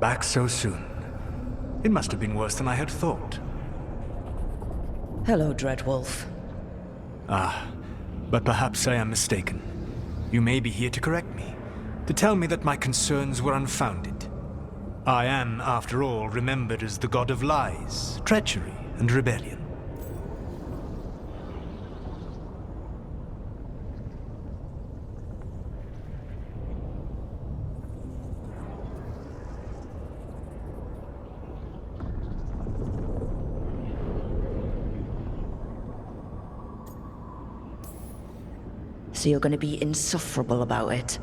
Back so soon. It must have been worse than I had thought. Hello, Dreadwolf. But perhaps I am mistaken. You may be here to correct me, to tell me that my concerns were unfounded. I am, after all, remembered as the god of lies, treachery, and rebellion. So you're gonna be insufferable about it.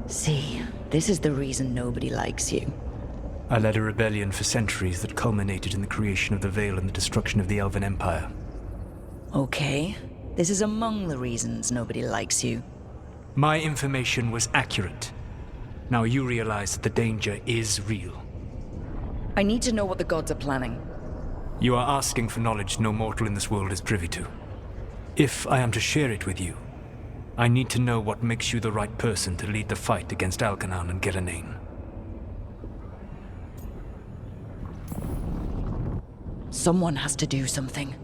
See, this is the reason nobody likes you. I led a rebellion for centuries that culminated in the creation of the Veil and the destruction of the Elven Empire. Okay, this is among the reasons nobody likes you. My information was accurate. Now you realize that the danger is real. I need to know what the gods are planning. You are asking for knowledge no mortal in this world is privy to. If I am to share it with you, I need to know what makes you the right person to lead the fight against Algernon and Gillenane. Someone has to do something.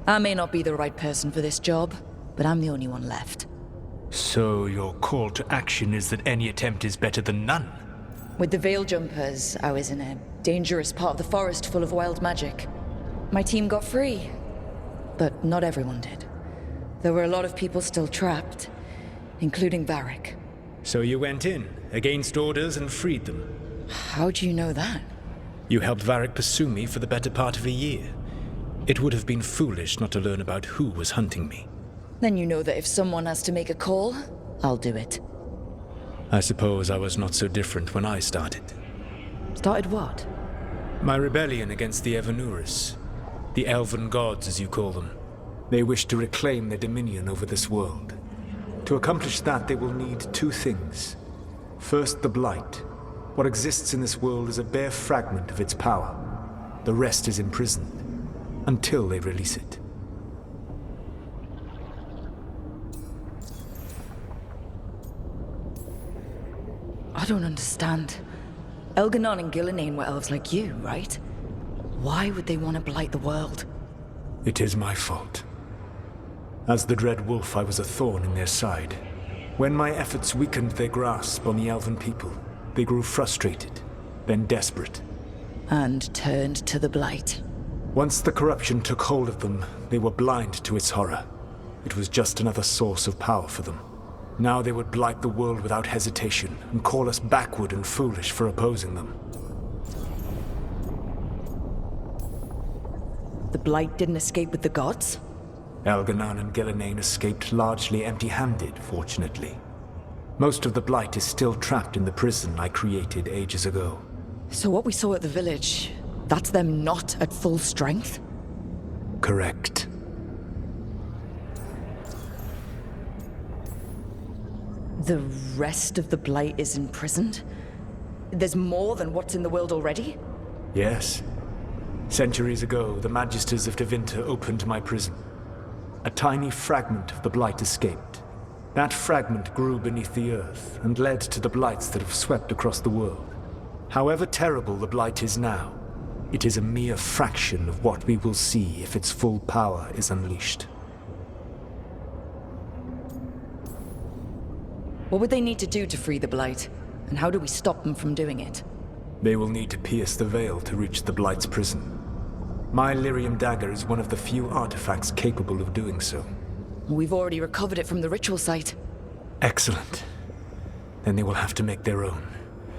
I may not be the right person for this job, but I'm the only one left. So your call to action is that any attempt is better than none? With the Veil Jumpers, I was in a dangerous part of the forest full of wild magic. My team got free, but not everyone did. There were a lot of people still trapped, including Varric. So you went in, against orders, and freed them? How do you know that? You helped Varric pursue me for the better part of a year. It would have been foolish not to learn about who was hunting me. Then you know that if someone has to make a call, I'll do it. I suppose I was not so different when I started. Started what? My rebellion against the Evanuris. The Elven gods, as you call them. They wish to reclaim their dominion over this world. To accomplish that, they will need two things. First, the Blight. What exists in this world is a bare fragment of its power. The rest is imprisoned, until they release it. I don't understand. Elgernon and Gillenane were elves like you, right? Why would they want to blight the world? It is my fault. As the Dread Wolf, I was a thorn in their side. When my efforts weakened their grasp on the Elven people, they grew frustrated, then desperate. And turned to the Blight. Once the corruption took hold of them, they were blind to its horror. It was just another source of power for them. Now they would blight the world without hesitation, and call us backward and foolish for opposing them. The Blight didn't escape with the gods? Algernon and Gillenane escaped largely empty-handed, fortunately. Most of the Blight is still trapped in the prison I created ages ago. So what we saw at the village, that's them not at full strength? Correct. The rest of the Blight is imprisoned? There's more than what's in the world already? Yes. Centuries ago, the Magisters of Tevinter opened my prison. A tiny fragment of the Blight escaped. That fragment grew beneath the earth and led to the Blights that have swept across the world. However terrible the Blight is now, it is a mere fraction of what we will see if its full power is unleashed. What would they need to do to free the Blight? And how do we stop them from doing it? They will need to pierce the veil to reach the Blight's prison. My Lyrium dagger is one of the few artifacts capable of doing so. We've already recovered it from the ritual site. Excellent. Then they will have to make their own.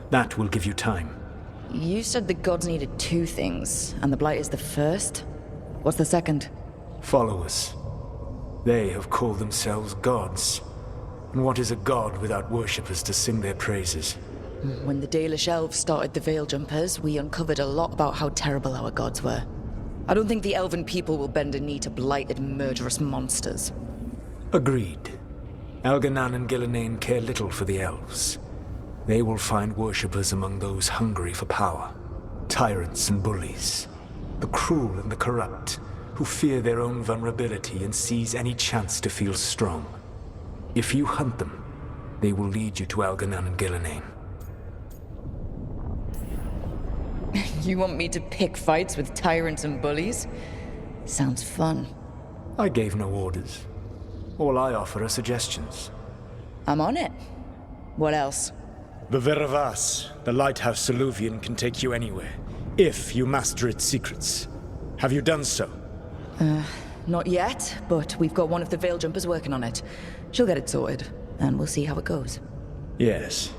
That will give you time. You said the gods needed two things, and the Blight is the first? What's the second? Followers. They have called themselves gods. And what is a god without worshippers to sing their praises? When the Dalish elves started the Veil Jumpers, we uncovered a lot about how terrible our gods were. I don't think the elven people will bend a knee to blighted, murderous monsters. Agreed. Algernon and Gillenane care little for the elves. They will find worshippers among those hungry for power. Tyrants and bullies. The cruel and the corrupt, who fear their own vulnerability and seize any chance to feel strong. If you hunt them, they will lead you to Algernon and Gillenane. You want me to pick fights with tyrants and bullies? Sounds fun. I gave no orders. All I offer are suggestions. I'm on it. What else? The Veravas, the lighthouse Soluvian, can take you anywhere, if you master its secrets. Have you done so? Not yet, but we've got one of the Veil Jumpers working on it. She'll get it sorted, and we'll see how it goes. Yes.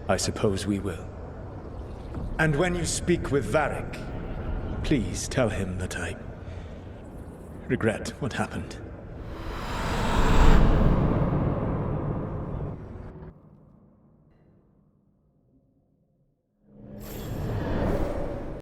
I suppose we will. And when you speak with Varric, please tell him that I regret what happened.